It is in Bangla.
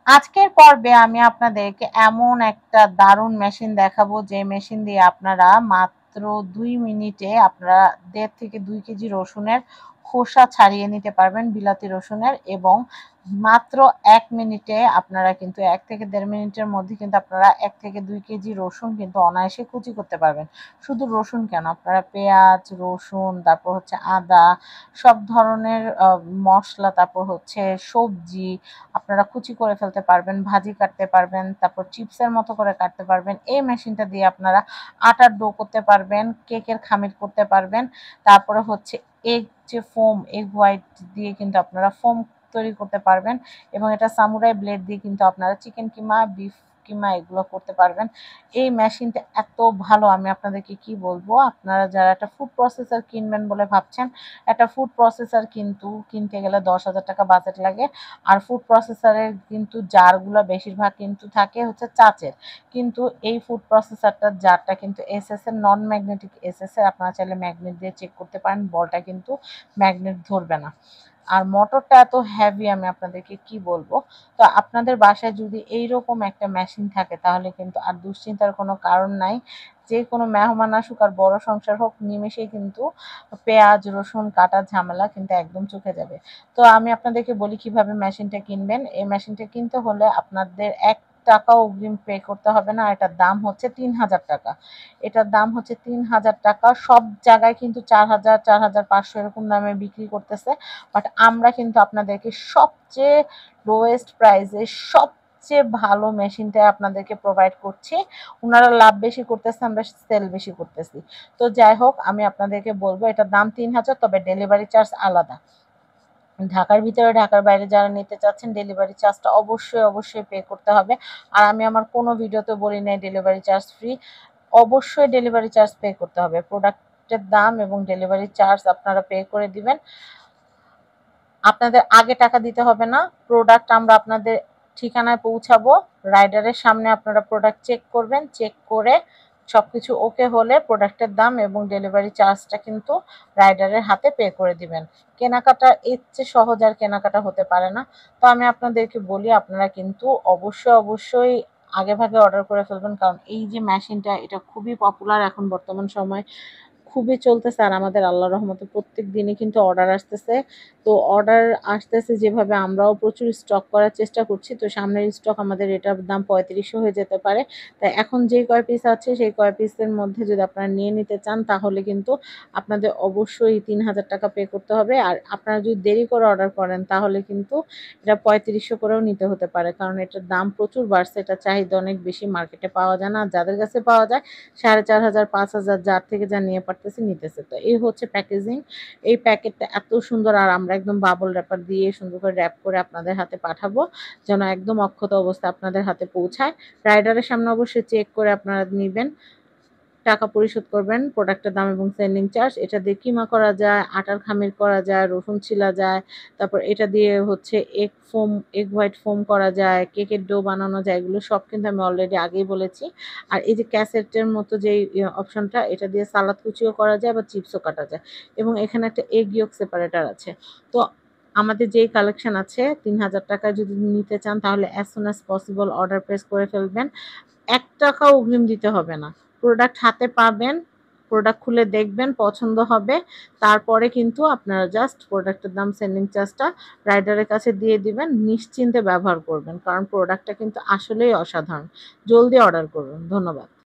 আজকের পর্বে আমি আপনাদেরকে এমন একটা দারুণ মেশিন দেখাবো যে মেশিন দিয়ে আপনারা মাত্র ২ মিনিটে আপনারা ১.৫ থেকে ২ কেজি রসুনের খোসা ছাড়িয়ে নিতে পারবেন, বিলাতি রসুনের। এবং মাত্র ১ মিনিটে আপনারা কিন্তু ১ থেকে ১.৫ মিনিটের মধ্যে কিন্তু আপনারা ১ থেকে ২ কেজি রসুন কিন্তু অনায়াসে কুচি করতে পারবেন। শুধু রসুন কেন, আপনারা পেঁয়াজ, রসুন, তারপর হচ্ছে আদা, সব ধরনের মসলা, তারপর হচ্ছে সবজি আপনারা কুচি করে ফেলতে পারবেন, ভাজি কাটতে পারবেন, তারপর চিপসের মতো করে কাটতে পারবেন। এই মেশিনটা দিয়ে আপনারা আটার ডো করতে পারবেন, কেকের খামির করতে পারবেন। তারপরে হচ্ছে এগ যে ফোম, এগ হোয়াইট দিয়ে কিন্তু আপনারা ফোম তৈরি করতে পারবেন। এবং এটা সামুরাই ব্লেড দিয়ে কিন্তু আপনারা চিকেন কিমা, বিফ কিমা এগুলো করতে পারবেন। এই মেশিনটা এত ভালো, আমি আপনাদেরকে কি বলবো। আপনারা যারা একটা ফুড প্রসেসর কিনবেন বলে ভাবছেন, একটা ফুড প্রসেসর কিন্তু কিনতে গেলে ১০,০০০ টাকা বাজেট লাগে। আর ফুড প্রসেসরের কিন্তু জারগুলো বেশিরভাগ কিন্তু থাকে হচ্ছে চাচের। কিন্তু এই ফুড প্রসেসরটার জারটা কিন্তু এসএস এর, নন ম্যাগনেটিক এসএস এর। আপনারা চাইলে ম্যাগনেট দিয়ে চেক করতে পারেন, বলটা কিন্তু ম্যাগনেট ধরবে না। আর মোটরটা এত হেভি, আমি আপনাদেরকে কি বলবো। তো আপনাদের বাসায় যদি এইরকম একটা মেশিন থাকে তাহলে কিন্তু আর দুশ্চিন্তার কোনো কারণ নাই। যে কোনো মেহমান আসুক আর বড় সংসার হোক, নিমেষেই কিন্তু পেঁয়াজ রসুন কাটার ঝামেলা কিন্তু একদম চুকে যাবে। তো আমি আপনাদেরকে বলি কিভাবে মেশিনটা কিনবেন। এই মেশিনটা কিনতে হলে আপনাদের ১ টাকাও অগ্রিম পে করতে হবে না। এটার দাম হচ্ছে ৩,০০০ টাকা। এটার দাম হচ্ছে ৩,০০০ টাকা। সব জায়গায় কিন্তু ৪,০০০, ৪,৫০০ এরকম দামে বিক্রি করতেছে। বাট আমরা কিন্তু আপনাদেরকে সবচেয়ে লোয়েস্ট প্রাইসে সবচেয়ে ভালো মেশিনটা আপনাদেরকে প্রোভাইড করছি। উনারা লাভ বেশি করতেছে, আমরা সেল বেশি করতেছি। তো যাই হোক, আমি আপনাদেরকে বলবো এটার দাম ৩,০০০, তবে ডেলিভারি চার্জ আলাদা। ঢাকার ভিতরে, ঢাকার বাইরে যারা নিতে চাচ্ছেন ডেলিভারি চার্জটা অবশ্যই পে করতে হবে। আর আমি আমার কোনো ভিডিওতে বলি নাই ডেলিভারি চার্জ ফ্রি। অবশ্যই ডেলিভারি চার্জ পে করতে হবে। প্রোডাক্টের দাম এবং ডেলিভারি চার্জ আপনারা পে করে দিবেন। আপনাদের আগে টাকা দিতে হবে না। প্রোডাক্ট আমরা আপনাদের ঠিকানায় পৌঁছাবো। রাইডারের সামনে আপনারা প্রোডাক্ট চেক করবেন। চেক করে সবকিছু ওকে হলে প্রোডাক্টের দাম এবং ডেলিভারি চার্জটা কিন্তু রাইডারের হাতে পে করে দিবেন। কেনাকাটা এর চেয়ে সহজ আর কেনাকাটা হতে পারে না। তো আমি আপনাদেরকে বলি আপনারা কিন্তু অবশ্যই আগেভাগে অর্ডার করে ফেলবেন। কারণ এই যে মেশিনটা, এটা খুবই পপুলার এখন বর্তমান সময়। খুবই চলতেছে। আর আমাদের আল্লাহর রহমতে প্রত্যেক দিনই কিন্তু অর্ডার আসতেছে। তো অর্ডার আসতেছে যেভাবে, আমরাও প্রচুর স্টক করার চেষ্টা করছি। তো সামনের স্টক আমাদের এটার দাম ৩৫০০ হয়ে যেতে পারে। তাই এখন যে কয় পিস আছে সেই কয় পিসের মধ্যে যদি আপনারা নিয়ে নিতে চান তাহলে কিন্তু আপনাদের অবশ্যই ৩,০০০ টাকা পে করতে হবে। আর আপনারা যদি দেরি করে অর্ডার করেন তাহলে কিন্তু এটা ৩৫০০ করেও নিতে হতে পারে। কারণ এটার দাম প্রচুর বাড়ছে, এটার চাহিদা অনেক বেশি, মার্কেটে পাওয়া যায় না। আর যাদের কাছে পাওয়া যায় ৪,৫০০, ৫,০০০ যার থেকে যা নিয়ে পারতেছে নিতেছে। তো এই হচ্ছে প্যাকেজিং। এই প্যাকেটটা এত সুন্দর, আর আমরা একদম বাবল র্যাপার দিয়ে সুন্দর করে র‍্যাপ করে আপনাদের হাতে পাঠাবো, যেন একদম অক্ষত অবস্থায় আপনাদের হাতে পৌঁছায়। রাইডারের সামনে অবশ্যই চেক করে আপনারা নিবেন। টাকা পরিশোধ করবেন, প্রোডাক্টের দাম এবং সেন্ডিং চার্জ। এটা দিয়ে কিমা করা যায়, আটার খামির করা যায়, রসুন ছিলা যায়। তারপর এটা দিয়ে হচ্ছে এগ হোয়াইট ফোম করা যায়, কেকের ডো বানানো যায়। এগুলো সব কিন্তু আমি অলরেডি আগেই বলেছি। আর এই যে ক্যাসেটের মতো যেই অপশনটা, এটা দিয়ে সালাদ কুচিও করা যায়, আবার চিপসও কাটা যায়। এবং এখানে একটা এগ ইয়ক সেপারেটর আছে। তো আমাদের যেই কালেকশন আছে ৩,০০০ টাকায় যদি নিতে চান তাহলে as soon as possible order place করে ফেলবেন। ১ টাকাও অগ্রিম দিতে হবে না। প্রোডাক্ট হাতে পাবেন, প্রোডাক্ট খুলে দেখবেন, পছন্দ হবে। তারপরে কিন্তু আপনারা জাস্ট প্রোডাক্টের দাম, সেন্ডিং চার্জটা রাইডারের কাছে দিয়ে দিবেন। নিশ্চিন্তে ব্যবহার করবেন। কারণ প্রোডাক্টটা কিন্তু আসলেই অসাধারণ। জলদি অর্ডার করুন। ধন্যবাদ।